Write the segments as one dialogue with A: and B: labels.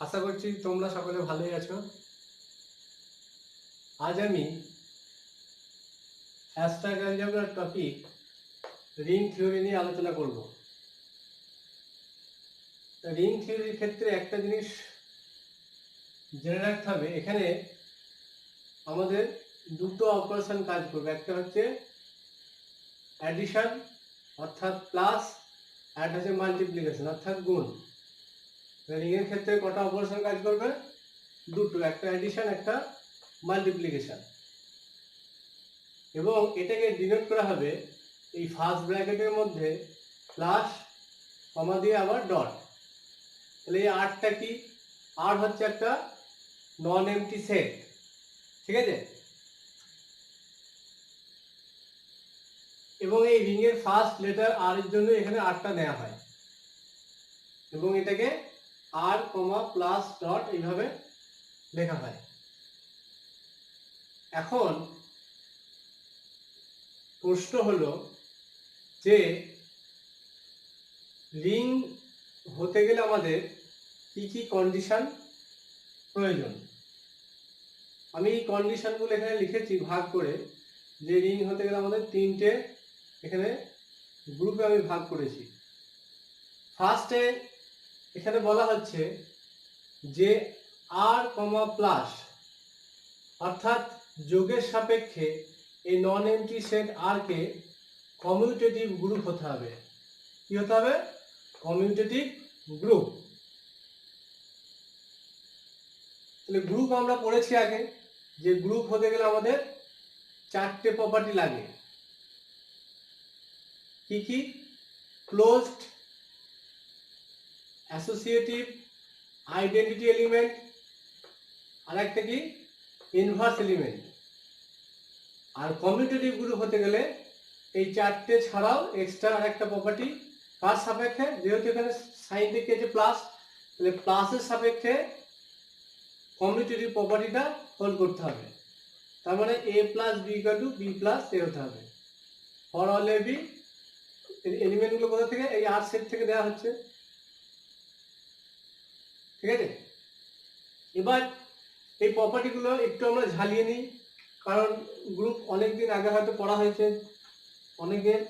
A: আশা করছি তোমরা সকলে ভালোই আছো। আজ আমি অ্যাবস্ট্রাক্ট অ্যালজেব্রার টপিক রিং থিওরি নিয়ে আলোচনা করব। রিং থিওরির ক্ষেত্রে একটা জিনিস জেনে রাখতে হবে, এখানে আমাদের দুটো অপারেশন কাজ করবে। একটা হচ্ছে অ্যাডিশন অর্থাৎ প্লাস, আর একটা হচ্ছে মাল্টিপ্লিকেশন অর্থাৎ গুণ। রিংয়ের ক্ষেত্রে কটা অপারেশন কাজ করবে? দুটো, একটা অ্যাডিশন একটা মাল্টিপ্লিকেশন। এবং এটাকে ডিনোট করা হবে এই ফার্স্ট ব্র্যাকেটের মধ্যে প্লাস কমা দিয়ে আবার ডট। তাহলে এই আরটা কি? আর হচ্ছে একটা নন এমটি সেট, ঠিক আছে? এবং এই রিং এর ফার্স্ট লেটার আর এর জন্য এখানে আরটা নেওয়া হয় এবং এটাকে আর কমা প্লাস ডট এইভাবে লেখা হয়। এখন প্রশ্ন হলো যে রিং হতে গেলে আমাদের কি কি কন্ডিশন প্রয়োজন। আমি এই কন্ডিশনগুলো এখানে লিখেছি ভাগ করে, যে রিং হতে গেলে আমাদের তিনটে এখানে গ্রুপে আমি ভাগ করেছি। ফার্স্টে এখানে বলা হচ্ছে যে আর কমা প্লাস অর্থাৎ যোগের সাপেক্ষে এই নন এমটি সেট আর কে কমিউটেটিভ গ্রুপ হতে হবে। কি হতে হবে? Commutative group. তাহলে গ্রুপ আমরা পড়েছি আগে, যে গ্রুপ হতে গেলে আমাদের চারটে প্রপার্টি লাগে। কি কি? ক্লোজড, অ্যাসোসিয়েটিভ, আইডেন্টিটি এলিমেন্ট, আর একটা কি? Inverse element. আর কমিউটেটিভ গ্রুপ হতে গেলে এই চারটে ছাড়াও এক্সট্রা আর একটা প্রপার্টি কার সাপেক্ষে? যেহেতু এখানে সাইন থেকে আছে প্লাস, তাহলে প্লাসের সাপেক্ষে কমিউটেটিভ প্রপার্টিটা হোল্ড করতে হবে। তার মানে A plus B equal to B plus A হতে হবে। ফর অল এ বি এলিমেন্টগুলো কোথা থেকে? এই আর সেট থেকে দেওয়া হচ্ছে, ঠিক আছে? এবার এই প্রপার্টিগুলো একটু আমরা ঝালিয়ে নিই, কারণ গ্রুপ অনেকদিন আগে হয়তো পড়া হয়েছে, অনেকের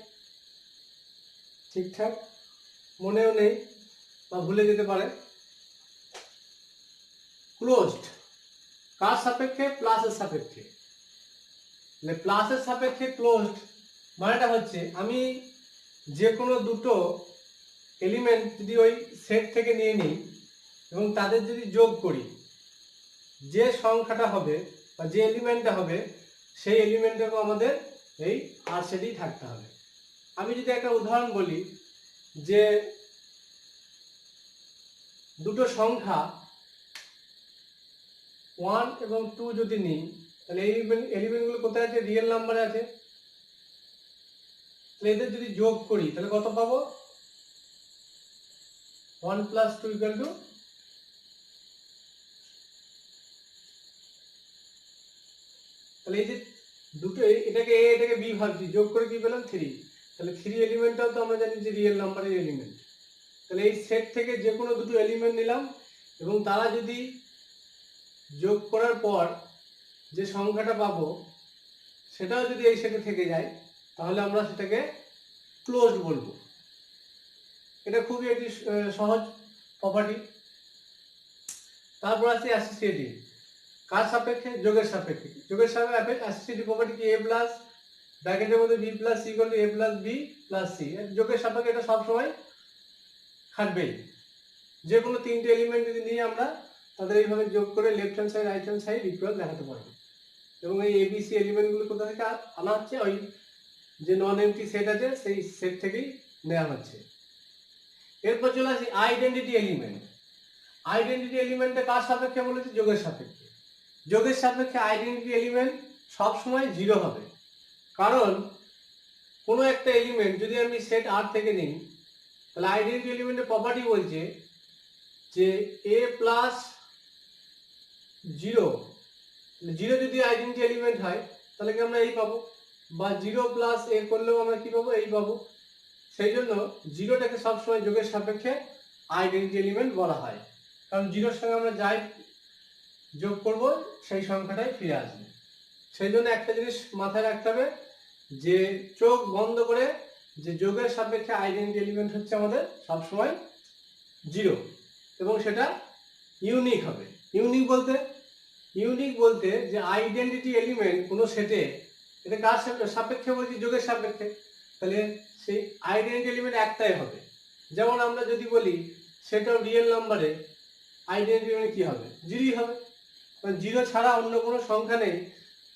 A: ঠিকঠাক মনেও নেই বা ভুলে যেতে পারে। ক্লোজড কার সাপেক্ষে? প্লাসের সাপেক্ষে। মানে প্লাসের সাপেক্ষে ক্লোজড মানেটা হচ্ছে আমি যে কোনো দুটো এলিমেন্ট যদি ওই সেট থেকে নিয়ে নিই এবং তাদের যদি যোগ করি, যে সংখ্যাটা হবে বা যে এলিমেন্টটা হবে সেই এলিমেন্টটাকে আমাদের এই আর সেটেই থাকতে হবে। আমি যদি একটা উদাহরণ বলি, যে দুটো সংখ্যা 1 এবং 2 যদি নিই, তাহলে এই এলিমেন্টগুলো কোথায় আছে? রিয়েল নাম্বারে আছে। তাহলে এদের যদি যোগ করি তাহলে কত পাবো? 1 প্লাস 2 ইকুয়াল টু, তাহলে এই যে দুটো এটাকে এ এটাকে বি ভাবছি, যোগ করে কি পেলাম? 3। তাহলে 3 এলিমেন্টটাও তো আমরা জানি যে রিয়েল নাম্বারের এলিমেন্ট। তাহলে এই সেট থেকে যে কোনো দুটো এলিমেন্ট নিলাম এবং তারা যদি যোগ করার পর যে সংখ্যাটা পাবো সেটাও যদি এই সেটে থেকে যায়, তাহলে আমরা সেটাকে ক্লোজড বলবো। এটা খুবই একটি সহজ প্রপার্টি। তারপর আছে অ্যাসোসিয়েটিভ। কার সাপেক্ষে? যোগের সাপেক্ষে। যোগের সাপেক্ষে অ্যাসোসিয়েটিভ প্রপার্টি কি? এ প্লাস ব্র্যাকেটের মধ্যে B plus C equal to A plus B plus C. যোগের সাপেক্ষে এটা সবসময় খাটবেই। যে কোনো তিনটে এলিমেন্ট যদি নিয়ে আমরা তাদের এইভাবে যোগ করে left hand side right hand side equal দেখাতে পারবো। এবং এই এবিসি এলিমেন্টগুলো কোথা থেকে আনা হচ্ছে? ওই যে নন এমটি সেট আছে সেই সেট থেকেই নেওয়া হচ্ছে। এরপর চলে আসি আইডেন্টিটি এলিমেন্ট। আইডেন্টিটি এলিমেন্টটা কার সাপেক্ষে বলেছি? যোগের সাপেক্ষে। যোগের সাপেক্ষে আইডেন্টিটি এলিমেন্ট সবসময় 0 হবে, কারণ কোনো একটা এলিমেন্ট যদি আমি সেট আর থেকে নিই, তাহলে আইডেন্টিটি এলিমেন্টের প্রপার্টি বলছে যে এ প্লাস 0, 0 যদি আইডেন্টিটি এলিমেন্ট হয় তাহলে কি আমরা এই পাবো, বা 0 প্লাস এ করলেও আমরা কি পাবো? এই পাবো। সেই জন্য 0টাকে সবসময় যোগের সাপেক্ষে আইডেন্টিটি এলিমেন্ট বলা হয়। কারণ জিরোর সঙ্গে আমরা যাই যোগ করব সেই সংখ্যাটাই ফিরে আসবে। সেই জন্য একটা জিনিস মাথায় রাখতে হবে যে চোখ বন্ধ করে যে যোগের সাপেক্ষে আইডেন্টি এলিমেন্ট হচ্ছে আমাদের সবসময় জিরো, এবং সেটা ইউনিক হবে। ইউনিক বলতে যে আইডেন্টিটি এলিমেন্ট কোনো সেটে, এটা কার সাপেক্ষে বলছি? যোগের সাপেক্ষে। তাহলে সেই আইডেন্টিটি এলিমেন্ট একটাই হবে। যেমন আমরা যদি বলি সেট অফ রিয়েল নাম্বারে আইডেন্টিটি এলিমেন্ট কি হবে? জিরোই হবে। কারণ জিরো ছাড়া অন্য কোনো সংখ্যা নেই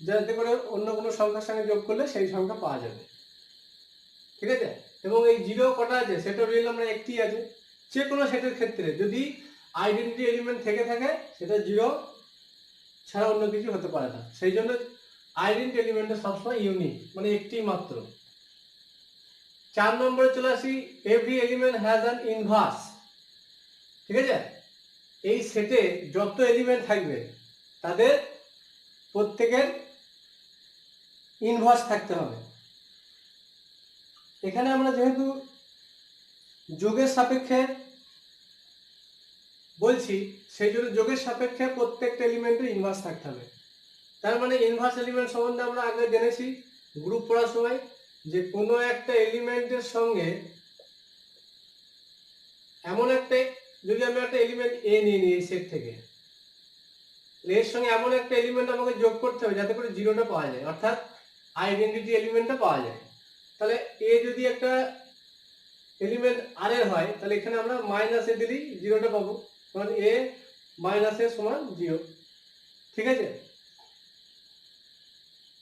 A: যাতে করে অন্য কোনো সংখ্যার সঙ্গে যোগ করলে সেই সংখ্যা পাওয়া যাবে। ঠিক আছে? এবং এই জিরো কটা আছে? সেট অফ রিয়েল নাম্বার একটি আছে। যে কোনো সেটের ক্ষেত্রে যদি আইডেন্টিটি এলিমেন্ট থেকে থাকে সেটা জিরো ছাড়া অন্য কিছু হতে পারে না। সেই জন্য আইডেন্টিটি এলিমেন্টটা সবসময় ইউনিক, মানে একটি মাত্র। 4 নম্বরে চলে আসি, every element has an inverse. ঠিক আছে? এই সেটে যত এলিমেন্ট থাকবে তাদের প্রত্যেকের ইনভার্স থাকতে হবে। এখানে আমরা যেহেতু যোগের সাপেক্ষে বলছি, সেই জন্য যোগের সাপেক্ষে প্রত্যেকটা এলিমেন্টের ইনভার্স থাকতে হবে। তার মানে ইনভার্স এলিমেন্ট সম্বন্ধে আমরা আগে জেনেছি গ্রুপ পড়ার সময়, যে কোনো একটা এলিমেন্টের সঙ্গে এমন একটা, যদি আমি একটা এলিমেন্ট এ নিয়ে নিই এই সেট থেকে, এর সঙ্গে এমন একটা এলিমেন্ট আমাকে যোগ করতে হবে যাতে করে জিরোটা পাওয়া যায়, অর্থাৎ আইডেন্টিটি এলিমেন্টটা পাওয়া যায়। তাহলে এ যদি একটা এলিমেন্ট আর এর হয়, তাহলে এখানে আমরা মাইনাস এ দিলেই জিরোটা পাবো, কারণ এ মাইনাস এ সমান জিরো। ঠিক আছে?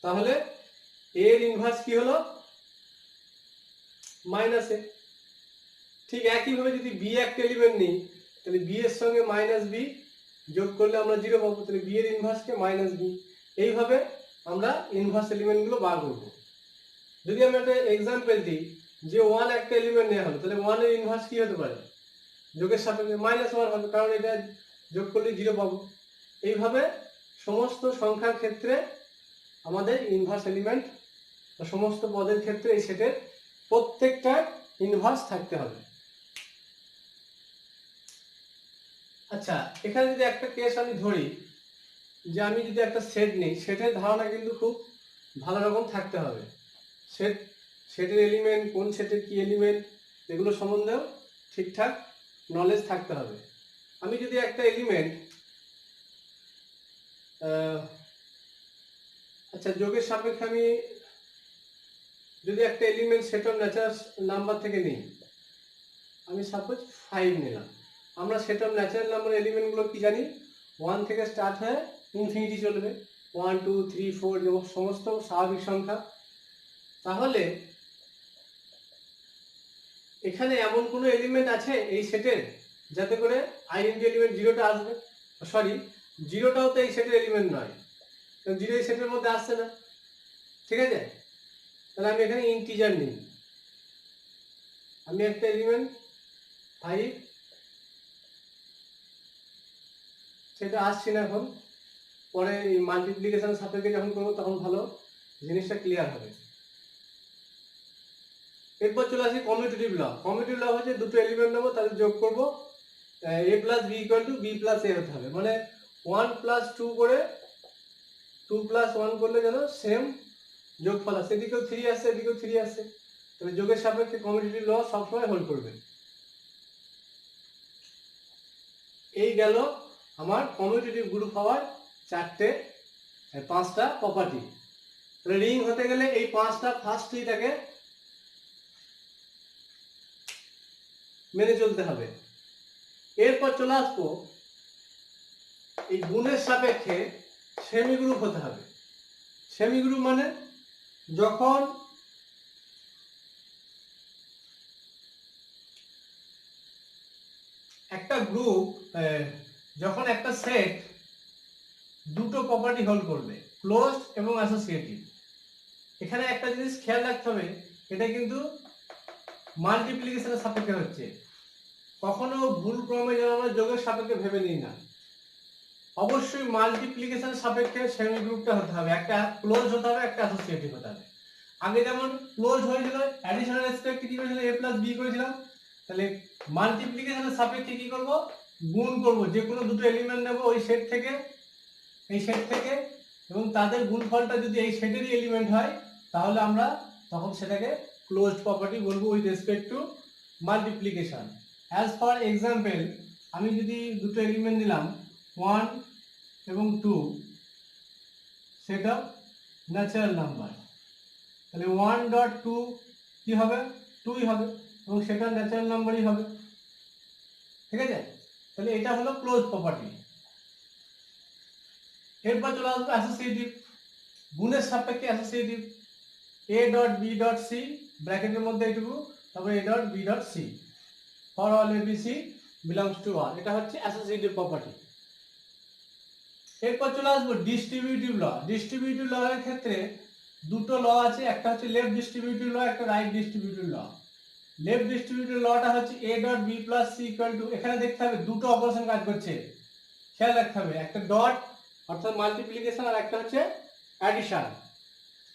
A: তাহলে এর ইনভার্স কি হলো? মাইনাস এ। ঠিক একইভাবে যদি বি একটা এলিমেন্ট নিই, তাহলে বি এর সঙ্গে মাইনাস বি যোগ করলে আমরা জিরো পাবো, তাহলে বি এর ইনভার্সকে মাইনাস বি। এইভাবে আমরা ইনভার্স এলিমেন্টগুলো বার করবো। যদি আমি একটা এক্সাম্পল দিই যে 1 একটা এলিমেন্ট নেওয়া হলো, তাহলে 1 এর ইনভার্স কি হতে পারে? যোগের সাপেক্ষে -1 হবে, কারণ এটা যোগ করলে জিরো পাবো। এইভাবে সমস্ত সংখ্যার ক্ষেত্রে আমাদের ইনভার্স এলিমেন্ট বা সমস্ত পদের ক্ষেত্রে এই সেটের প্রত্যেকটা ইনভার্স থাকতে হবে। আচ্ছা, এখানে যদি একটা কেস আমি ধরি যে আমি যদি একটা সেট নিই, সেটের ধারণা কিন্তু খুব ভালো রকম থাকতে হবে। সেটের এলিমেন্ট, কোন সেটের কি এলিমেন্ট, এগুলো সম্বন্ধেও ঠিকঠাক নলেজ থাকতে হবে। আমি যদি একটা এলিমেন্ট, আচ্ছা যোগের সাপেক্ষে আমি যদি একটা element set of natural number থেকে নিই, আমি সাপোজ 5 নিলাম। আমরা সেট অফ ন্যাচারাল নাম্বার এলিমেন্টগুলো কি জানি? 1 থেকে স্টার্ট হয়ে ইনফিনিটি চলবে, 1 2 3 4 যেমন সমস্ত স্বাভাবিক সংখ্যা। তাহলে এখানে এমন কোনো এলিমেন্ট আছে এই সেটের যাতে করে আইডেন্টি এলিমেন্ট জিরোটা আসবে? সরি, জিরোটাও তো এই সেটের এলিমেন্ট নয়, জিরো এই সেটের মধ্যে আসছে না। ঠিক আছে? তাহলে আমি এখানে ইন্টিজার নিই, আমি একটা এলিমেন্ট 5, সেটা আসছি না এখন, পরে মাল্টিপ্লিকেশন সাপেক্ষে যখন করবো তখন ভালো জিনিসটা ক্লিয়ার হবে। এরপর চলে আসি কমিউটেটিভ ল। কমিউটেটিভ ল হচ্ছে দুটো এলিমেন্ট নেবো, তাদের যোগ করবো, a plus B equal to B plus A হতে হবে। মানে 1 প্লাস 2 করে 2 প্লাস 1 করলে যেন সেম যোগফল আসে, এদিকেও 3 আসছে এদিকেও 3 আসছে, তাহলে যোগের সাপেক্ষে কমিউটেটিভ ল সবসময় হোল্ড করবে। এই গেল আমার কমিউটেটিভ গ্রুপ হওয়ার 5টা প্রপার্টি। তাহলে রিং হতে গেলে এই 5টা ফার্স্টটাকে মেনে চলতে হবে। এরপর চলে আসবো এই গুণের সাপেক্ষে সেমি গ্রুপ হতে হবে। সেমি গ্রুপ মানে যখন একটা গ্রুপ, যখন একটা সেট দুটো প্রপার্টি হোল্ড করবে, ক্লোজড এবং অ্যাসোসিয়েটিভ। এখানে একটা জিনিস খেয়াল রাখতে হবে, এটা কিন্তু মাল্টিপ্লিকেশনের সাপেক্ষে হচ্ছে। কখনো ভুল ক্রমে যেন আমরা যোগের সাপেক্ষে ভেবে নিই না, অবশ্যই মাল্টিপ্লিকেশন সাপেক্ষে সেমি গ্রুপটা হতে হবে, একটা ক্লোজ হতে হবে, একটা অ্যাসোসিয়েটিভ হতে হবে। আগে যেমন ক্লোজ হয়েছিল, অ্যাডিশনাল রেসপেক্ট কি করেছিল, a প্লাস বি করেছিলাম, তাহলে মাল্টিপ্লিকেশনের সাপেক্ষে কি করব, গুণ করব, যে কোনো দুটো এলিমেন্ট নেব ওই সেট থেকে, এই সেট থেকে, এবং তাদের গুণফলটা যদি এই সেটেরই এলিমেন্ট হয় তাহলে আমরা তখন সেটাকে ক্লোজড প্রপার্টি বলবো with respect to multiplication. As for example, আমি যদি দুটো এলিমেন্ট নিলাম 1 এবং 2, সেট অফ ন্যাচারাল নাম্বার, তাহলে 1.2 কি হবে, 2ই হবে, এবং সেটা ন্যাচারাল নাম্বারই হবে। ঠিক আছে, তাহলে এটা হলো ক্লোজ প্রপার্টি। এরপর চলে আসবে অ্যাসোসিয়েটিভ, গুণের সাপেক্ষে associative. a dot B dot C, ব্র্যাকেটের মধ্যে এইটুকু, তারপরে a dot B dot C, for all abc belongs to R, এটা হচ্ছে অ্যাসোসিয়েটিভ প্রপার্টি। এরপর চলে আসবো ডিস্ট্রিবিউটিভ ল। ডিস্ট্রিবিউটিভ ল এর ক্ষেত্রে দুটো ল আছে, একটা হচ্ছে লেফট ডিস্ট্রিবিউটিভ ল, একটা right distributive law. Left distributive লটা হচ্ছে a dot B plus C equal to, এখানে দেখতে হবে দুটো অপারেশন কাজ করছে, খেয়াল রাখতে হবে, একটা ডট অর্থাৎ মাল্টিপ্লিকেশন আর একটা হচ্ছে অ্যাডিশন।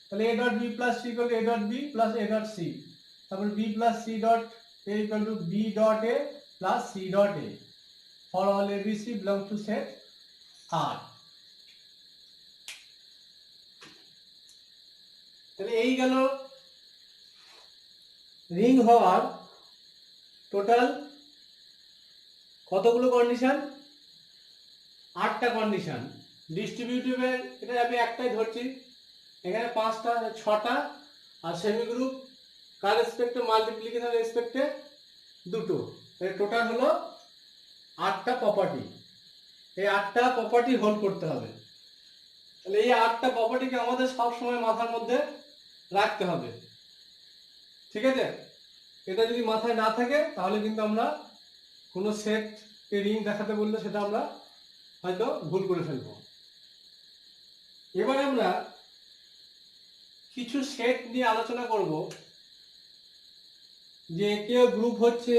A: তাহলে a dot B plus C equal to a dot B plus a dot C, তারপরে b plus c dot a equal to b dot a plus c dot a, for all abc belong to set R। তাহলে এই গেল ring হওয়ার total কতগুলো condition, 8টা condition. ডিস্ট্রিবিউটিভের এটা আমি একটাই ধরছি, এখানে 5টা 6টা, আর সেমি গ্রুপ কার রেসপেক্টে মাল্টিপ্লিকেশন রেসপেক্টে দুটো, তাহলে টোটাল হলো 8টা প্রপার্টি। এই 8টা প্রপার্টি হোল্ড করতে হবে। তাহলে এই 8টা প্রপার্টিকে আমাদের সবসময় মাথার মধ্যে রাখতে হবে। ঠিক আছে, এটা যদি মাথায় না থাকে তাহলে কিন্তু আমরা কোনো সেট রিং দেখাতে বললে সেটা আমরা হয়তো ভুল করে ফেলবো। এবার আমরা কিছু সেট নিয়ে আলোচনা করব, যে কেউ গ্রুপ হচ্ছে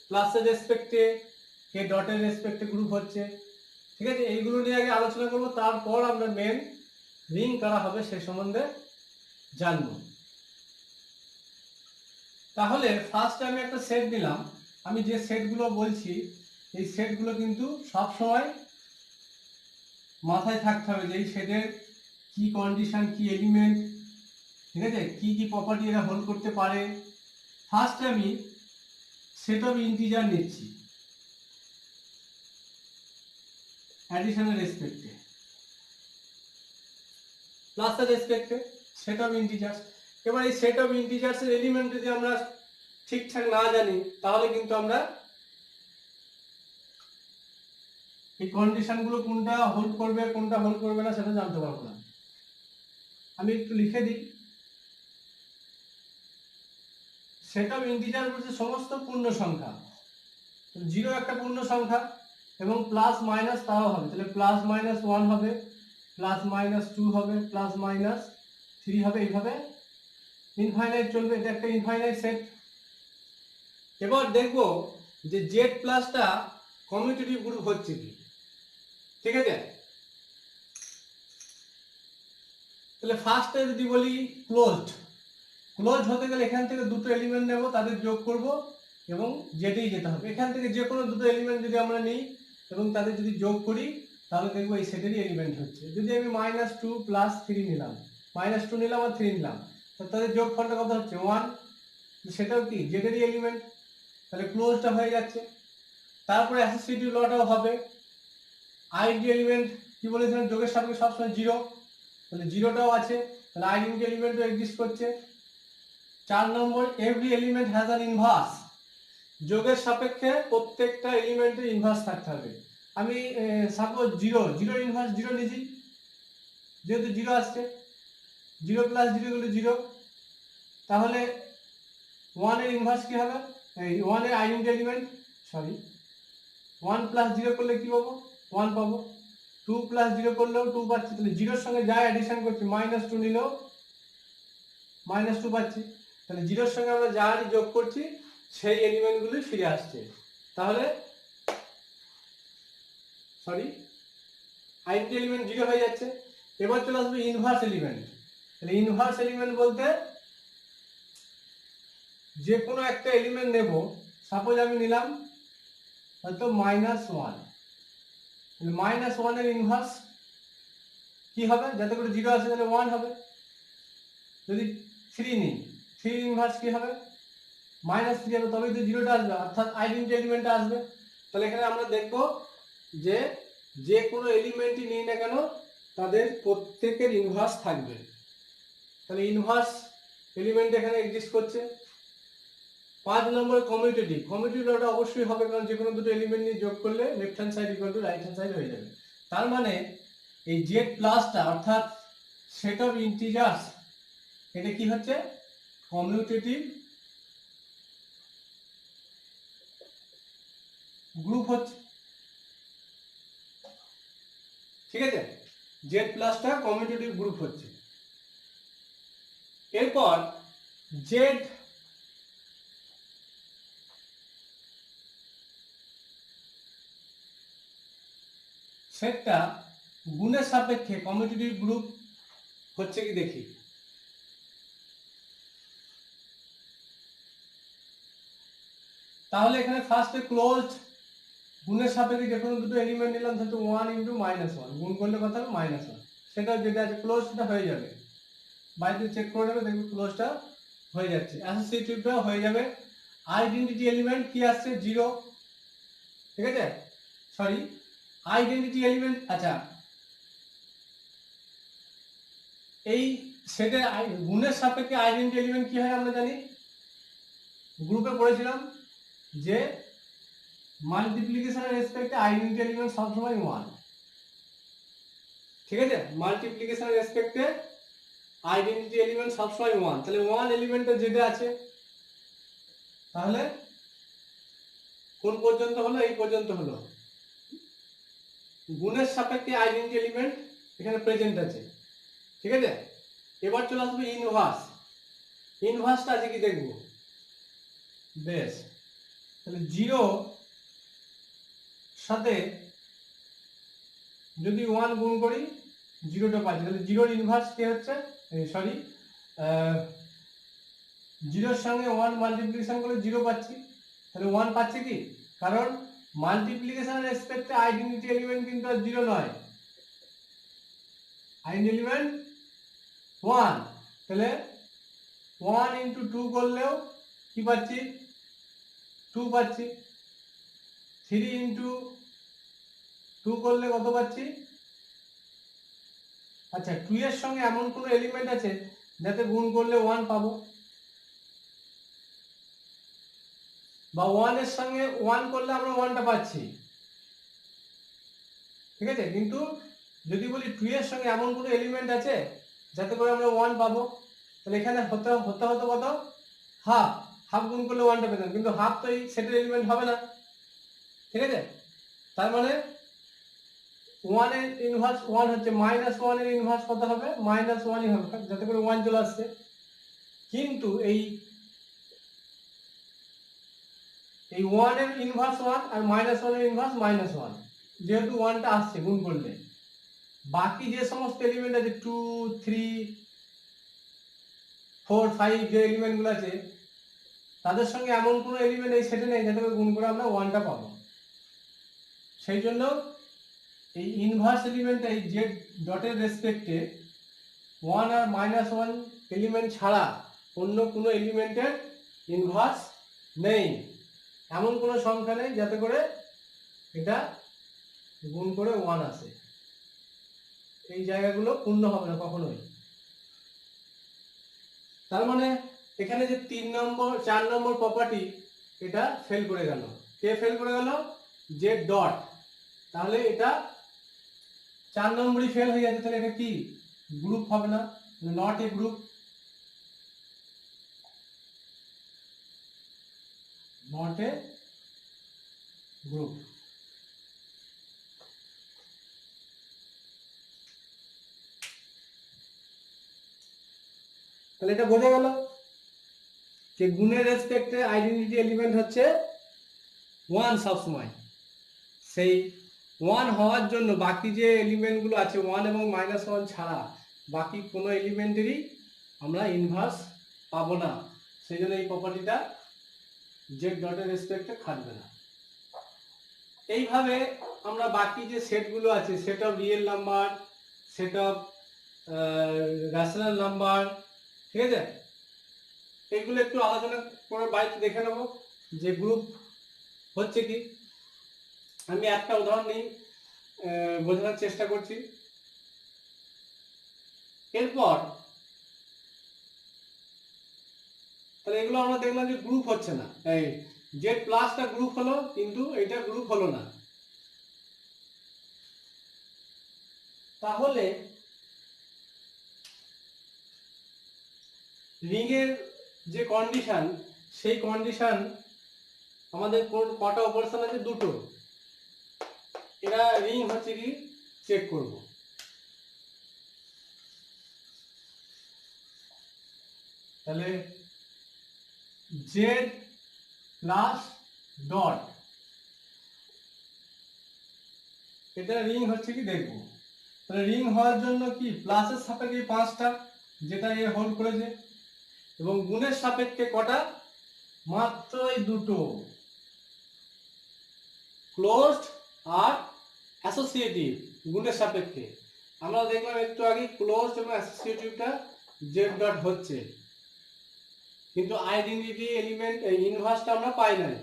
A: প্লাসের রেসপেক্টে, কে ডটের রেসপেক্টে গ্রুপ হচ্ছে। ঠিক আছে, এইগুলো নিয়ে আগে আলোচনা করব, তারপর আমরা মেন রিং করা হবে সে সম্বন্ধে জানবো। তাহলে ফার্স্টে আমি একটা সেট নিলাম, আমি যে সেটগুলো বলছি এই সেটগুলো কিন্তু সব সময় মাথায় থাকতে হবে, যে এই সেটের কি কন্ডিশন, কি এলিমেন্ট, ঠিক আছে, কি কি প্রপার্টি এরা হোল্ড করতে পারে। ফার্স্টে আমি সেট অফ ইন্টিজার নিচ্ছি অ্যাডিশনের রেসপেক্টে, প্লাসের রেসপেক্টে, সেট অফ ইন্টিজার্স। এবার এই সেট অফ ইন্টিজার্সের এলিমেন্ট যদি আমরা ঠিকঠাক না জানি তাহলে কিন্তু আমরা এই কন্ডিশনগুলো কোনটা হোল্ড করবে কোনটা হোল্ড করবে না সেটা জানতে পারবো না। আমি একটু লিখে দিই, সেট অফ ইন্টিজার বলতে সমস্ত পূর্ণ সংখ্যা, 0 একটা পূর্ণ সংখ্যা এবং প্লাস মাইনাস তাও হবে, তাহলে প্লাস মাইনাস 1 হবে, প্লাস মাইনাস 2 হবে, প্লাস মাইনাস 3 হবে, এইভাবে ইনফাইনাইট চলবে, এটা একটা ইনফাইনাইট সেট। এবার দেখব যে জেড প্লাসটা কমিউটেটিভ গ্রুপ হচ্ছে কি। ঠিক আছে, তাহলে ফার্স্টে যদি বলি ক্লোজড, ক্লোজড হতে গেলে এখান থেকে দুটো এলিমেন্ট নেব, তাদের যোগ করব এবং জেডেই যেতে হবে। এখান থেকে যে কোনো দুটো এলিমেন্ট যদি আমরা নিই এবং তাদের যদি যোগ করি তাহলে দেখবো এই সেটেরই এলিমেন্ট হচ্ছে। যদি আমি -2 + 3 নিলাম, -2 নিলাম আর 3 নিলাম, তাদের যোগফলটা কত হচ্ছে 1, সেটাও কি জেডেরই এলিমেন্ট, তাহলে ক্লোজটা হয়ে যাচ্ছে। তারপরে অ্যাসোসিয়েটিভ লটাও হবে, আইডেন্টি এলিমেন্ট কি বলেছিলাম, যোগের সাপেক্ষে সবসময় 0, তাহলে 0টাও আছে, তাহলে আইডেন্টি এলিমেন্টও এক্সিস্ট করছে। 4 নম্বর, every element has an inverse, যোগের সাপেক্ষে প্রত্যেকটা এলিমেন্টের ইনভার্স থাকতে হবে। আমি সাপোজ 0 ইনভার্স 0 নিয়েছি, যেহেতু 0 আসছে, 0 + 0 হলো 0, তাহলে 1 এর ইনভার্স কি হবে, এই 1 এর আইডেন্টি এলিমেন্ট, সরি 1 + 0 করলে কি পাবো, 1 পাবো, 2 + 0 করলেও 2 পাচ্ছি, তাহলে 0 এর সঙ্গে যা অ্যাডিশন করছি, -2 নিলেও -2 পাচ্ছি, তাহলে 0 এর সঙ্গে আমরা যা যোগ করছি সেই এলিমেন্টগুলি ফিরে আসছে। তাহলে সরি আইডেন্টি এলিমেন্ট 0 হয়ে যাচ্ছে। এবার চলে আসবে ইনভার্স এলিমেন্ট। তাহলে ইনভার্স এলিমেন্ট বলতে যে কোনো একটা এলিমেন্ট নেব, সাপোজ আমি নিলাম হয়তো -1, -1 এর ইনভার্স কি হবে, যাতে করে 0 আসে তাহলে 1 হবে। যদি 3 নিই, 3 ইনভার্স কি হবে, -3 হবে, তবেই তো 0টা আসবে, অর্থাৎ আইডেন্টি এলিমেন্টটা আসবে। তাহলে এখানে আমরা দেখব যে কোনো এলিমেন্টই নিই না কেন তাদের প্রত্যেকের ইনভার্স থাকবে। তাহলে ইনভার্স এলিমেন্ট এখানে এক্সিস্ট করছে। 5 নম্বর কমিউটেটিভ। কমিউটেটিভটা অবশ্যই হবে, কারণ যে কোনো দুটো এলিমেন্ট নিয়ে যোগ করলে left hand side equal to right hand side হয়ে যাবে। তার মানে এই জেড প্লাসটা অর্থাৎ সেট অফ ইন্টিজার্স, এটা কি হচ্ছে, কমিউটেটিভ গ্রুপ হচ্ছে। ঠিক আছে, জেড প্লাসটা কমিউটেটিভ গ্রুপ হচ্ছে। এরপর জেড সেটটা গুণের সাপেক্ষে কমিউটেটিভ গ্রুপ হচ্ছে কি দেখি। তাহলে এখানে ফার্স্টে ক্লোজড গুণের সাপেক্ষে যে কোনো দুটো এলিমেন্ট নিলাম, সেটা 1 × -1, গুণ করলে কত হবে -1, সেটা যেটা আছে ক্লোজটা হয়ে যাবে। বাইরে চেক করে নেবে, দেখবে ক্লোজটা হয়ে যাচ্ছে। অ্যাসোসিয়েটিভটা হয়ে যাবে। আইডেন্টিটি এলিমেন্ট কি আসছে, 0। ঠিক আছে, সরি, আইডেন্টিটি এলিমেন্ট, আচ্ছা এই সেটের গুণের সাপেক্ষে আইডেন্টিটি এলিমেন্ট কি হয় আমরা জানি, গ্রুপে পড়েছিলাম যে মাল্টিপ্লিকেশনের রেসপেক্টে আইডেন্টিটি এলিমেন্ট সবসময় 1। ঠিক আছে, মাল্টিপ্লিকেশনের রেসপেক্টে আইডেন্টিটি এলিমেন্ট সবসময় 1। তাহলে 1 এলিমেন্টে যেটা আছে, তাহলে কোন পর্যন্ত হলো, এই পর্যন্ত হলো। গুণের সাপেক্ষে আইডেন্টিটি এলিমেন্ট এখানে প্রেজেন্ট আছে। ঠিক আছে, এবার চলে আসবে ইনভার্স। ইনভার্সটা আছে কি দেখব, বেশ। তাহলে 0 সাথে যদি 1 গুণ করি 0টা পাচ্ছি, তাহলে 0 ইনভার্স কি হচ্ছে, সরি 0 এর সঙ্গে 1 মাল্টিপ্লিকেশন করে 0 পাচ্ছি। তাহলে 1 পাচ্ছি কি, কারণ মাল্টিপ্লিকেশনের রেসপেক্টে আইডেন্টিটি এলিমেন্ট কিন্তু আর 0 নয়, আইডেন্টি এলিমেন্ট 1। তাহলে 1 × 2 করলেও কি পাচ্ছি, 2 পাচ্ছি। 3 × 2 করলে কত পাচ্ছি, আচ্ছা 2 এর সঙ্গে এমন কোন এলিমেন্ট আছে যাতে গুণ করলে 1 পাবো, বা 1 এর সঙ্গে 1 করলে আমরা 1টা পাচ্ছি। ঠিক আছে, কিন্তু যদি বলি 2 এর সঙ্গে এমন কোন এলিমেন্ট আছে যাতে করে আমরা 1 পাবো, তাহলে এখানে হতে কত, হাফ। হাফ গুণ করলে 1টা পেতাম, কিন্তু হাফ তো এই সেটের এলিমেন্ট হবে না। ঠিক আছে, তার মানে 1 এর ইনভার্স 1 হচ্ছে, -1 এর ইনভার্স কত হবে, -1ই হবে, যাতে করে 1 চলে আসছে। কিন্তু এই 1 এর ইনভার্স 1 আর -1 এর ইনভার্স -1, যেহেতু 1টা আসছে গুণ করলে, বাকি যে সমস্ত এলিমেন্ট আছে 2, 3, 4, 5 যে এলিমেন্ট গুলো আছে, তাদের সঙ্গে এমন কোনো এলিমেন্ট এই সেটে নেই যাতে করে গুণ করে আমরা 1টা পাবো। সেই জন্য এই ইনভার্স এলিমেন্টটা এই জেড ডটের রেসপেক্টে 1 আর -1 এলিমেন্ট ছাড়া অন্য কোনো এলিমেন্টের ইনভার্স নেই। এমন কোনো সংখ্যা নেই যাতে করে এটা গুণ করে 1 আসে। এই জায়গাগুলো পূর্ণ হবে না কখনোই। তার মানে এখানে যে 3 নম্বর 4 নম্বর প্রপার্টি, এটা ফেল করে গেল। কে ফেল করে গেল, জেড ডট। তাহলে এটা 4 নম্বরই ফেল হয়ে যাচ্ছে। তাহলে এটা কি, গ্রুপ হবে না, not a group, not a group. তাহলে এটা বোঝা গেল যে গুণের রেসপেক্টে আইডেন্টিটি এলিমেন্ট হচ্ছে 1 সবসময়। সেই 1 হওয়ার জন্য বাকি যে এলিমেন্টগুলো আছে 1 এবং -1 ছাড়া বাকি কোনো এলিমেন্টেরই আমরা ইনভার্স পাবো না। সেই জন্য এই প্রপার্টিটা জেড ডটের রেসপেক্টে খাটবে না। এইভাবে আমরা বাকি যে সেটগুলো আছে, set of real number, set of rational number, ঠিক আছে, এগুলো একটু আলোচনা করে বাড়িতে দেখে নেব যে গ্রুপ হচ্ছে কি। আমি একটা উদাহরণ নিয়ে বোঝানোর চেষ্টা করছি। এরপর তাহলে এগুলো আমরা দেখলাম যে গ্রুপ হচ্ছে না, এই জেড প্লাসটা গ্রুপ হলো কিন্তু এটা গ্রুপ হলো না। তাহলে রিং এর যে কন্ডিশন, সেই কন্ডিশন আমাদের কটা অপারেশন আছে? দুটো। এরা রিং হচ্ছে কি চেক করব। তাহলে জেড প্লাস ডট, এটা রিং হচ্ছে কি দেখবো। তাহলে রিং হওয়ার জন্য কি প্লাসের সাপেক্ষে 5টা, যেটা এ হোল্ড করেছে, এবং গুণের সাপেক্ষে কটা? মাত্র এই দুটো, ক্লোজড আর অ্যাসোসিয়েটিভ। গুণের সাপেক্ষে আমরা দেখলাম একটু আগে ক্লোজড এবং অ্যাসোসিয়েটিভটা জেড ডট হচ্ছে, কিন্তু আইডেন্টিটি এলিমেন্ট ইনভার্সটা আমরা পাই নাই,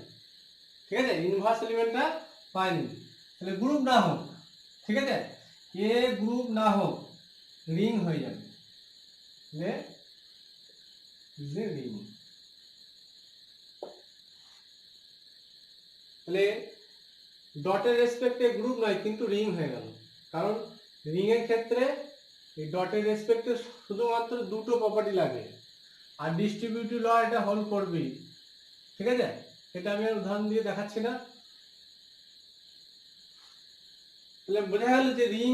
A: ঠিক আছে, ইনভার্স এলিমেন্টটা পাইনি। তাহলে গ্রুপ না হোক, ঠিক আছে, এ গ্রুপ না হোক, রিং হয়ে যাবে, রিং। তাহলে ডটের রেসপেক্টে গ্রুপ নয় কিন্তু রিং হয়ে গেল, কারণ রিং এর ক্ষেত্রে এই ডটের রেসপেক্টে শুধুমাত্র দুটো প্রপার্টি লাগে, আর ডিস্ট্রিবিউটিভ ল এটা হোল্ড করবেই, ঠিক আছে। এটা আমি আর উদাহরণ দিয়ে দেখাচ্ছি না। তাহলে বোঝা গেল যে রিং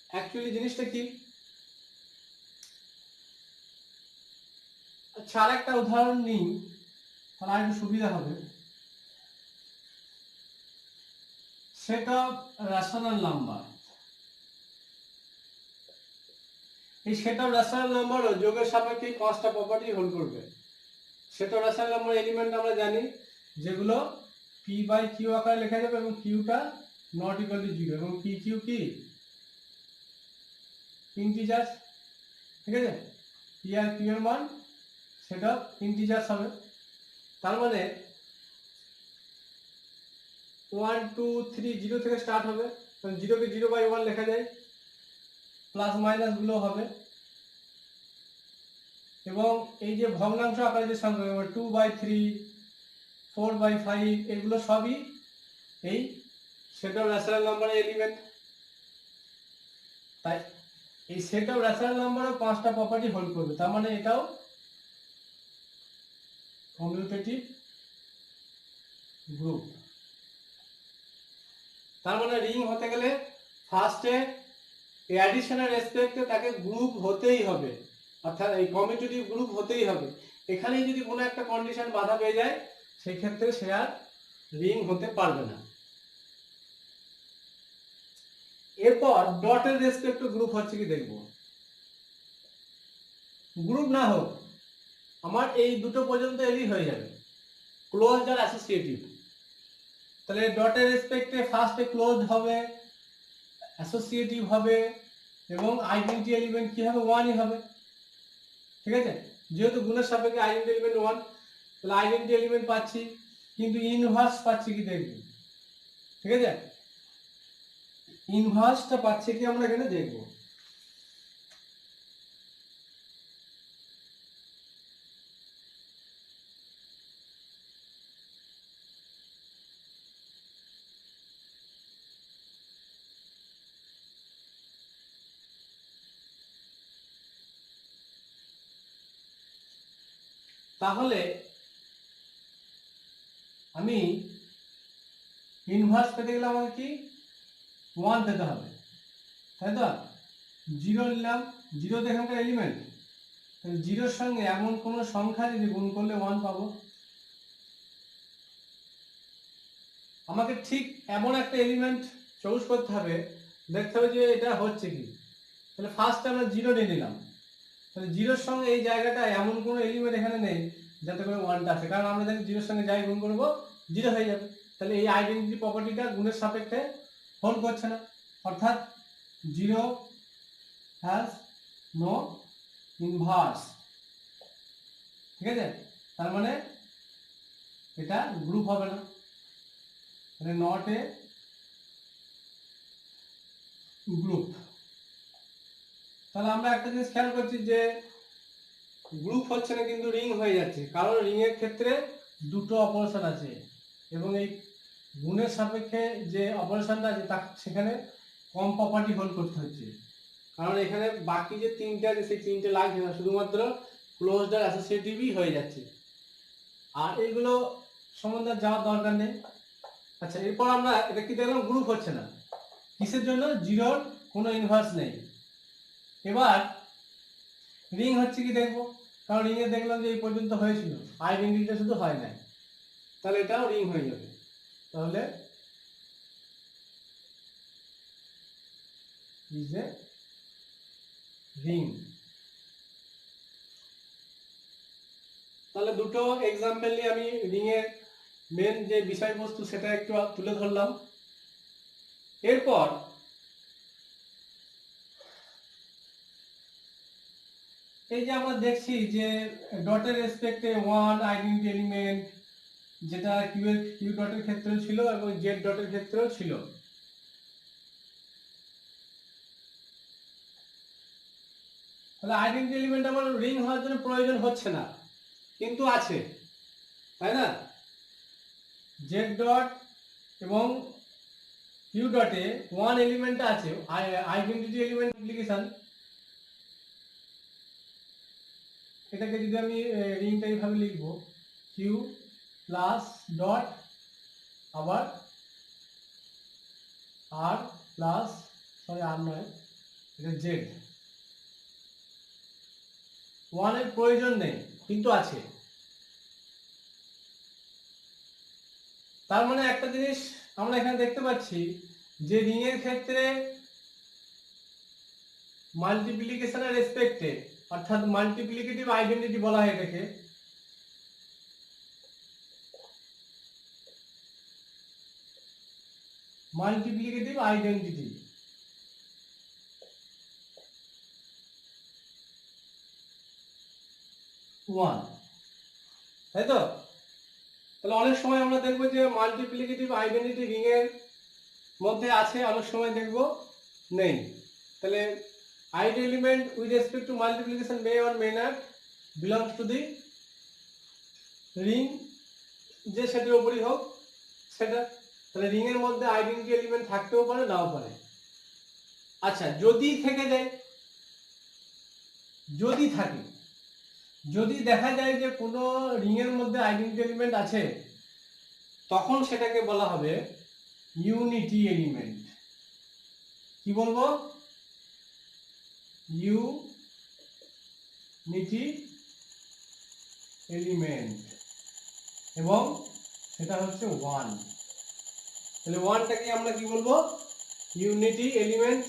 A: অ্যাকচুয়ালি জিনিসটা কি। আচ্ছা, আর একটা উদাহরণ নিই, তাহলে আর একটু সুবিধা হবে। সেট অফ রেশনাল নাম্বার, এই সেট অফ রেশনাল নাম্বারও যোগের সাপেক্ষে 5টা প্রপার্টি হোল্ড করবে। Set of rational number element আমরা জানি যেগুলো পি বাই কিউ আকারে লেখা যাবে, এবং কিউটা নট ইকুয়াল টু 0, এবং পি কিউ কি ইন্টিজার, ঠিক আছে, পি আর কিউ এর মান সেটা ইন্টিজার হবে। তার মানে 1 2 3 0 থেকে স্টার্ট হবে, 0 কে 0/1 লেখা যায়, প্লাস মাইনাস গুলো হবে, এবং এই যে ভগ্নাংশ আকারে যে সংখ্যা 2/3 4/5 এগুলো সবই এই সেট অফ রেশনাল নাম্বারের এলিমেন্ট। তাই এই সেট অফ রেশনাল নাম্বারও 5টা প্রপার্টি হোল্ড করবে, তার মানে এটাও কমিউটেটিভ গ্রুপ। তার মানে রিং হতে গেলে ফার্স্টে এই অ্যাডিশনের রেসপেক্টে তাকে গ্রুপ হতেই হবে, অর্থাৎ এই কমিউটেটিভ গ্রুপ হতেই হবে। এখানেই যদি কোনো একটা কন্ডিশন বাধা পেয়ে যায়, সেই ক্ষেত্রে সে আর রিং হতে পারবে না। এরপর ডটের রেসপেক্টে গ্রুপ হচ্ছে কি দেখব। গ্রুপ না হোক, আমার এই দুটো পর্যন্ত এলি হয়ে যাবে, ক্লোজড আর অ্যাসোসিয়েটিভ। তাহলে ডটের রেসপেক্টে ফার্স্টে ক্লোজড হবে, অ্যাসোসিয়েটিভ হবে, এবং আইডেন্টিটি এলিমেন্ট কি হবে? 1ই হবে, ঠিক আছে। যেহেতু গুণের সাপেক্ষে আইডেন্টিটি এলিমেন্ট 1, তাহলে আইডেন্টিটি এলিমেন্ট পাচ্ছি, কিন্তু ইনভার্স পাচ্ছি কি দেখব, ঠিক আছে। ইনভার্সটা পাচ্ছি কি আমরা এখানে দেখব। তাহলে আমি ইনভার্স পেতে গেলে আমাকে কি 1 পেতে হবে, তাই তো। 0 নিলাম, 0 তো এখানকার এলিমেন্ট, তাহলে 0-র সঙ্গে এমন কোনো সংখ্যা যদি গুণ করলে 1 পাবো। আমাকে ঠিক এমন একটা এলিমেন্ট চুজ করতে হবে, দেখতে হবে যে এটা হচ্ছে কি। তাহলে ফার্স্টে আমরা 0 নিয়ে নিলাম, তাহলে 0-র সঙ্গে এই জায়গাটা এমন কোনো এলিমেন্ট এখানে নেই যাতে করে ওয়ানটা আসে, কারণ আমরা জানি জিরোর সঙ্গে যাই গুণ করবো জিরো হয়ে যাবে। তাহলে এই আইডেন্টিটি প্রপার্টিটা গুণের সাপেক্ষে হোল্ড করছে না, অর্থাৎ জিরো হ্যাজ নো ইনভার্স। ঠিক আছে, তার মানে এটা গ্রুপ হবে না, মানে নট এ গ্রুপ। তাহলে আমরা একটা জিনিস খেয়াল করছি যে গ্রুপ হচ্ছে না কিন্তু রিং হয়ে যাচ্ছে, কারণ রিং এর ক্ষেত্রে দুটো অপারেশন আছে এবং এই গুণের সাপেক্ষে যে অপারেশনটা আছে তা সেখানে কম প্রপার্টি হোল্ড করতে হচ্ছে, কারণ এখানে বাকি যে তিনটে আছে সেই তিনটে লাগছে না, শুধুমাত্র ক্লোজড আর অ্যাসোসিয়েটিভই হয়ে যাচ্ছে, আর এইগুলো সম্বন্ধে যাওয়ার দরকার নেই। আচ্ছা, এরপর আমরা এটা কি দেখলাম, গ্রুপ হচ্ছে না, কিসের জন্য? জিরোর কোনো ইনভার্স নেই। এবার রিং হচ্ছে কি দেখবো, কারণ রিং এ দেখলাম যে এই পর্যন্ত হয়েছিল, আইডেন্টিটিটা শুধু হয় না, তাহলে এটাও রিং হয়ে যাবে। তাহলে ইজ এ রিং। তাহলে দুটো এক্সাম্পল নিয়ে আমি রিং এর মেন যে বিষয়বস্তু সেটা একটু তুলে ধরলাম। এরপর এই যে আমরা দেখছি যে ডটের রেসপেক্টে ওয়ান আইডেন্টিটি এলিমেন্ট, যেটা কিউ ডটের ক্ষেত্রেও ছিল এবং জেড ডটের ক্ষেত্রেও ছিল। তাহলে আইডেন্টিটি এলিমেন্ট আমার রিং হওয়ার জন্য প্রয়োজন হচ্ছে না, কিন্তু আছে, তাই না? জেড ডট এবং কিউ ডটে ওয়ান এলিমেন্ট আছে, আইডেন্টিটি এলিমেন্ট অ্যাপ্লিকেশন। এটাকে যদি আমি রিংটা এইভাবে লিখবো, কিউ প্লাস ডট আবার আর প্লাস, সরি আর নয়, এটা জেড। ওয়ানের প্রয়োজন নেই কিন্তু আছে। তার মানে একটা জিনিস আমরা এখানে দেখতে পাচ্ছি যে রিং এর ক্ষেত্রে মাল্টিপ্লিকেশনের রেসপেক্টে, অর্থাৎ মাল্টিপ্লিকেটিভ আইডেন্টিটি বলা হয় এটাকে, মাল্টিপ্লিকেটিভ আইডেন্টিটি ওয়ান, তাই তো? তাহলে অনেক সময় আমরা দেখবো যে মাল্টিপ্লিকেটিভ আইডেন্টিটি রিং এর মধ্যে আছে, অনেক সময় দেখবো নেই। তাহলে id element with respect to multiplication may or may not belongs to the ring, যে সেটার উপরই হোক সেটা। তাহলে রিং এর মধ্যে আইডেন্টিটি এলিমেন্ট থাকতেও পারে নাও পারে। আচ্ছা, যদি থেকে যায়, যদি থাকে, যদি দেখা যায় যে কোনো রিং এর মধ্যে আইডেন্টিটি এলিমেন্ট আছে, তখন সেটাকে বলা হবে ইউনিটি এলিমেন্ট। কি বলবো? ইউনিটি এলিমেন্ট, এবং সেটা হচ্ছে ওয়ান। তাহলে ওয়ানটাকে আমরা কি বলবো? ইউনিটি এলিমেন্ট,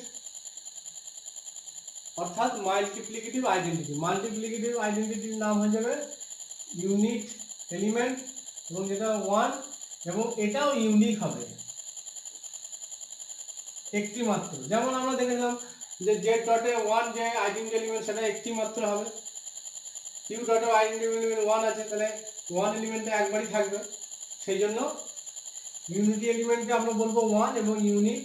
A: অর্থাৎ মাল্টিপ্লিকেটিভ আইডেন্টিটি। মাল্টিপ্লিকেটিভ আইডেন্টিটির নাম হয়ে যাবে ইউনিট এলিমেন্ট, এবং যেটা ওয়ান, এবং এটাও ইউনিক হবে, একটি মাত্র। যেমন আমরা দেখলাম যে জেড ডটে ওয়ান যে আইডেন্টিটি এলিমেন্ট সেটা একটি মাত্র হবে, কিউ ডটে আইডেন্টিটি এলিমেন্ট ওয়ান আছে, তাহলে ওয়ান এলিমেন্টটা একবারই থাকবে, সেই জন্য ইউনিটি এলিমেন্টকে আমরা বলবো ওয়ান এবং ইউনিক।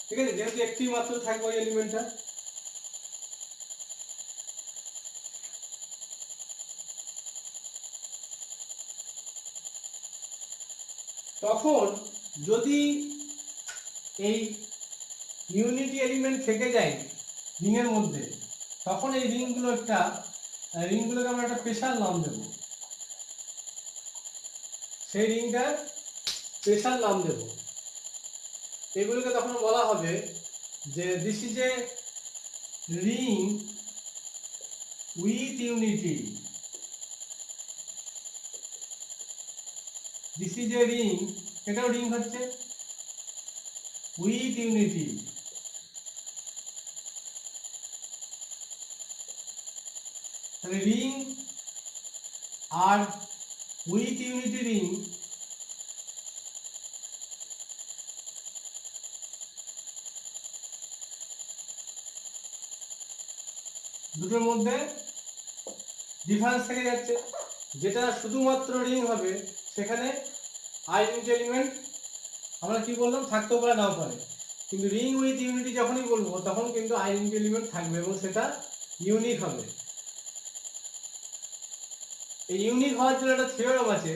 A: ঠিক আছে, যেহেতু একটি মাত্র থাকবে ওই এলিমেন্টটা। তখন যদি এই ইউনিটি এলিমেন্ট থেকে যায় রিং এর মধ্যে, তখন এই রিংগুলোকে আমরা একটা স্পেশাল নাম দেব, সেই রিংটার স্পেশাল নাম দেব। এগুলোকে তখন বলা হবে যে this is a ring with unity, this is a ring, এটাও রিং হচ্ছে, উইথ ইউনিটি। তাহলে রিং আর উইথ ইউনিটি রিং দুটোর মধ্যে ডিফারেন্স থেকে যাচ্ছে। যেটা শুধুমাত্র রিং হবে সেখানে আইডেন্টি এলিমেন্ট আমরা কি বললাম থাকতেও পারে নাও পারে, কিন্তু রিং উইথ ইউনিটি যখনই বলবো তখন কিন্তু আইডেন্টি এলিমেন্ট থাকবে এবং সেটা ইউনিক হবে। এই ইউনিক হওয়ার জন্য একটা থিওরাম আছে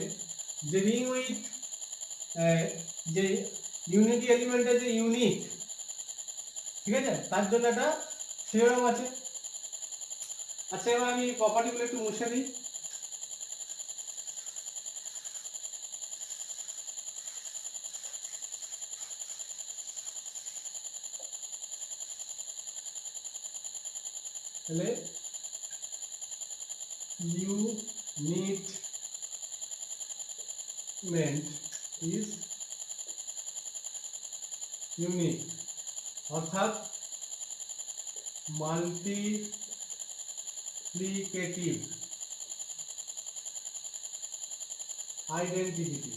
A: যে রিং উইথ যে ইউনিটি এলিমেন্টের যে ইউনিক, ঠিক আছে, তার জন্য একটা থিওরাম আছে। আচ্ছা এবার আমি প্রপার্টিগুলো একটু মুছে দিই। তাহলে ইউনিটমেন্ট ইজ ইউনিক, অর্থাৎ মাল্টিপ্লিকেটিভ আইডেন্টিটি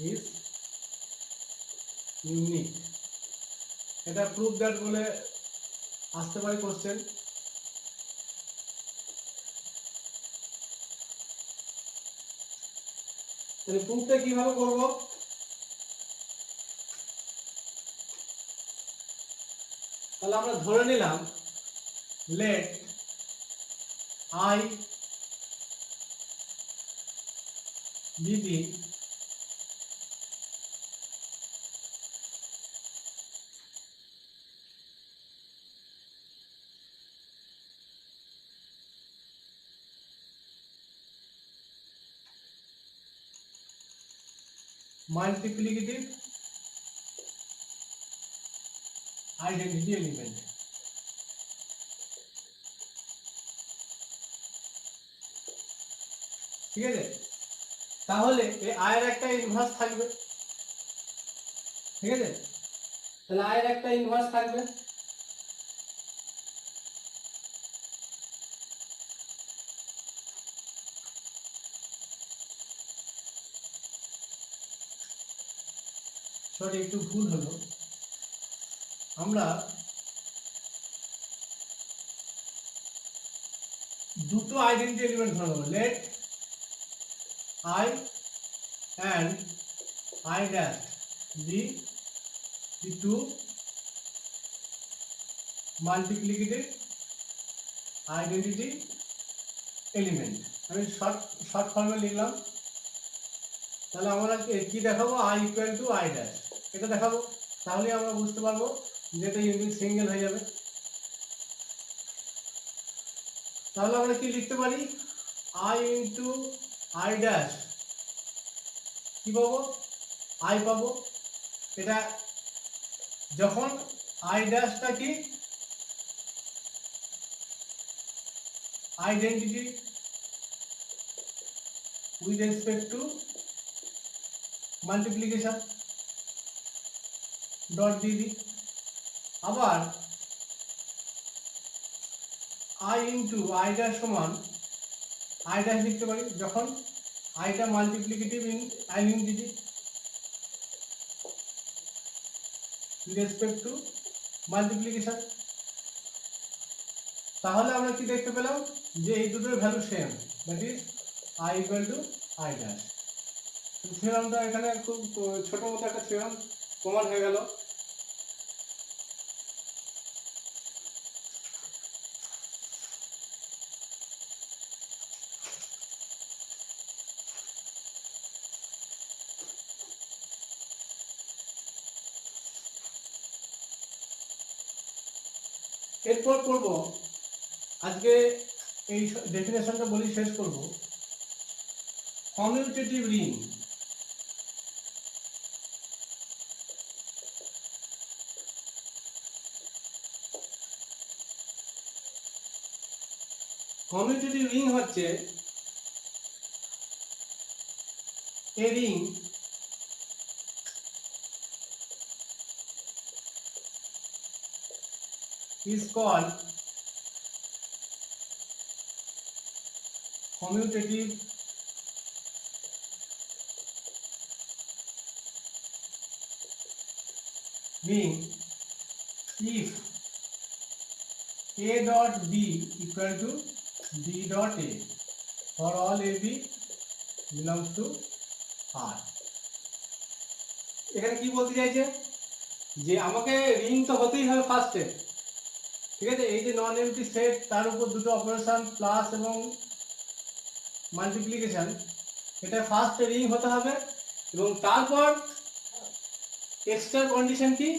A: ইজ ইউনিক। এটা প্রুফ দ্যাট বলে আসতে পারে কোশ্চেন। তাহলে প্রুফটা কিভাবে করব? তাহলে আমরা ধরে নিলাম let I be the multiplicative identity element। ঠিক আছে, তাহলে এই আয়ের একটা ইনভার্স থাকবে। ঠিক আছে, তাহলে আয়ের একটা ইনভার্স থাকবে। সরি একটু ভুল হলো, আমরা দুটো আইডেন্টি এলিমেন্ট ধরবো, let I and I dash be the two multiplicative identity element. আমি শর্ট ফর্মে লিখলাম। তাহলে আমরা কি দেখাবো? I equal to I dash, এটা দেখাবো। তাহলে আমরা বুঝতে পারবো যে এটা ইউনিট সিঙ্গেল হয়ে যাবে। তাহলে আমরা কি লিখতে পারি? আই ইন্টু আই ড্যাশ কি পাবো? আই পাবো। এটা যখন আই ড্যাশটা কি identity with respect to multiplication dot দিয়ে দিই। আবার আই ইন্টু আই ড্যাশ সমান আই ড্যাশ লিখতে পারি যখন আইটা multiplicative in identity with respect to multiplication. তাহলে আমরা কি দেখতে পেলাম যে এই দুটোর value same, that is I equal to I dash. থিওরামটা এখানে খুব ছোট মতো একটা থিওরাম প্রমাণ হয়ে গেল। এরপর করব, আজকে এই ডেফিনেশনটা বলি শেষ করব, কমিউটেটিভ রিং। কমিউটেটিভ রিং হচ্ছে A ring is called commutative ring if a dot b equal to b dot a for all ab belongs to R। এখানে কি বলতে চাইছে যে আমাকে রিং তো হতেই হবে ফার্স্টে, ঠিক আছে। এই যে নন এমটি সেট তার উপর দুটো অপারেশন প্লাস এবং মাল্টিপ্লিকেশন, এটা ফার্স্ট রিং হতে হবে এবং তারপর এক্সট্রা কন্ডিশন কি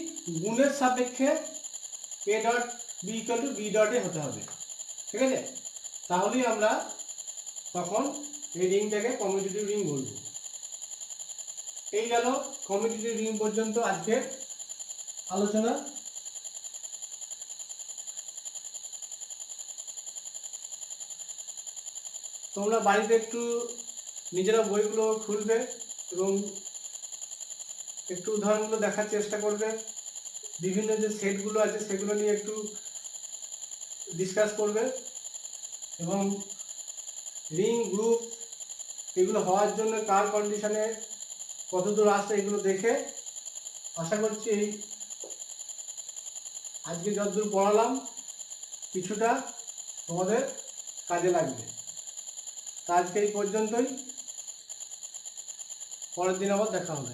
A: গুণের সাপেক্ষে a dot b equal to b dot a হতে হবে, ঠিক আছে। তাহলেই আমরা তখন এই রিংটাকে কমিউটেটিভ রিং বলবো। এই গেল কমিউটেটিভ রিং পর্যন্ত আজকে আলোচনা। তোমরা বাড়িতে একটু নিজেরা বইগুলো খুলবে এবং একটু উদাহরণগুলো দেখার চেষ্টা করবে, বিভিন্ন যে সেটগুলো আছে সেগুলো নিয়ে একটু ডিসকাস করবে এবং রিং গ্রুপ এগুলো হওয়ার জন্য কার কন্ডিশনে কত দূর আসছে এগুলো দেখে আশা করছি এই আজকে যতদূর পড়ালাম কিছুটা তোমাদের কাজে লাগবে। তা আজকে এই পর্যন্তই, পরের দিন আবার দেখা হবে।